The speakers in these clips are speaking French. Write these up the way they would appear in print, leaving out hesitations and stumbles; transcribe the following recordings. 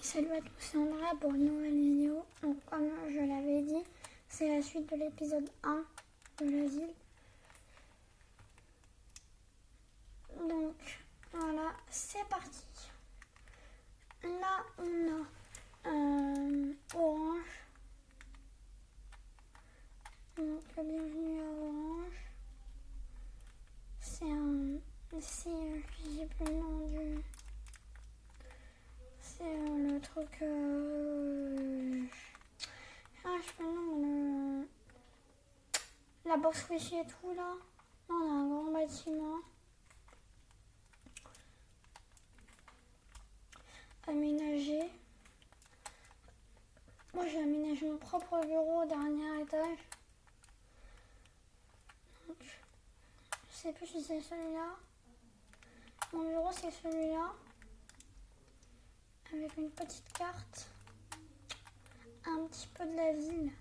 Salut à tous, c'est Andrea pour une nouvelle vidéo. Donc comme je l'avais dit, c'est la suite de l'épisode 1 de l'asile. Donc voilà, c'est parti. Là on a Orange. Donc bienvenue à Orange. J'ai plus le nom du... C'est le truc... je sais pas le nom, la box wifi et tout là. Là on a un grand bâtiment. Aménagé. Moi j'ai aménagé mon propre bureau au dernier étage. Donc, je sais plus si c'est celui-là. Mon bureau c'est celui-là. Avec une petite carte. Un petit peu de la ville.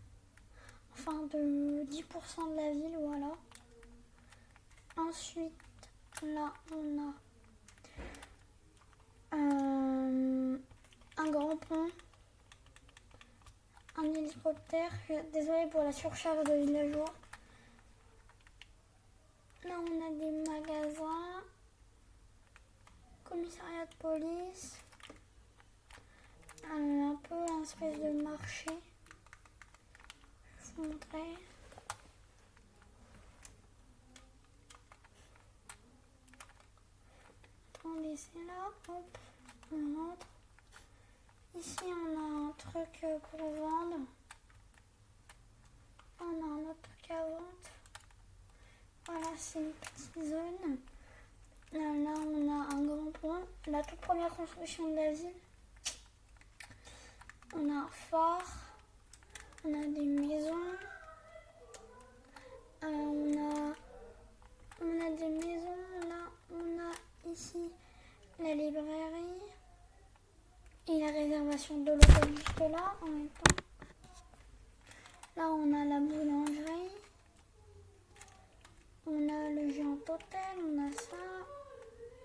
Enfin de 10% de la ville, voilà. Ensuite, là on a un grand pont. Un hélicoptère. Désolée pour la surcharge de villageois. Là on a des magasins. Commissariat de police. Un peu un espèce de marché. Je vais vous montrer. Attendez, c'est là. Hop, on rentre. Ici, on a un truc pour vendre. On a un autre truc à vendre. Voilà, c'est une petite zone. Là, on a un grand pont. La toute première construction de la ville. On a un phare. On a des maisons. On a des maisons. Là, on a ici la librairie. Et la réservation de l'hôtel juste là, en même temps. Là, on a la boulangerie. On a le géant hôtel. On a ça.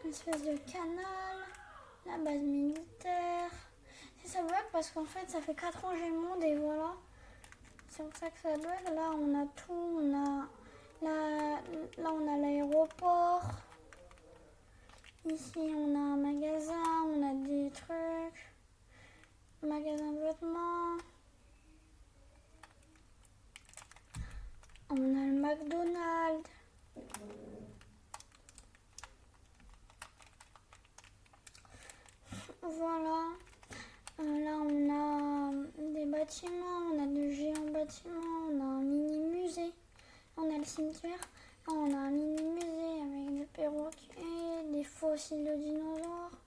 Une espèce de canal. La base militaire. Si ça bug, parce qu'en fait, ça fait 4 ans que j'ai le monde et voilà. C'est pour ça que ça bug. Là, on a tout. Là, on a l'aéroport. Ici, on a un magasin. On a des trucs. Magasin de vêtements. On a le McDonald's. Voilà. Là, on a des bâtiments. On a de géants bâtiments. On a un mini musée. On a le cimetière. Là, on a un mini musée avec des perroquets, des fossiles de dinosaures.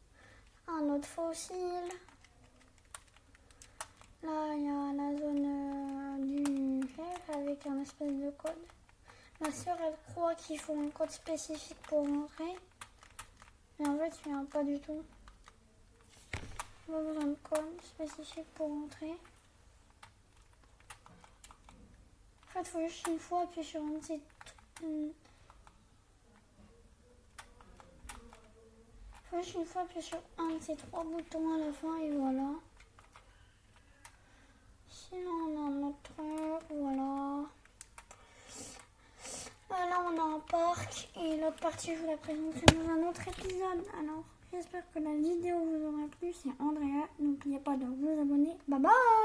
Un autre fossile. Là, il y a la zone du chef avec un espèce de code. Ma soeur, elle croit qu'il faut un code spécifique pour rentrer. Mais en fait, il n'y en a pas du tout. On a besoin de code spécifique pour rentrer. En fait, il faut juste une fois appuyer sur un petit... faut juste une fois appuyer sur un de ces 3 boutons à la fin et voilà. Sinon, on a un autre truc, voilà. Là, on a un parc et l'autre partie, je vous la présenterai dans un autre épisode. Alors, j'espère que la vidéo vous aura plu. C'est Andrea. N'oubliez pas de vous abonner. Bye bye!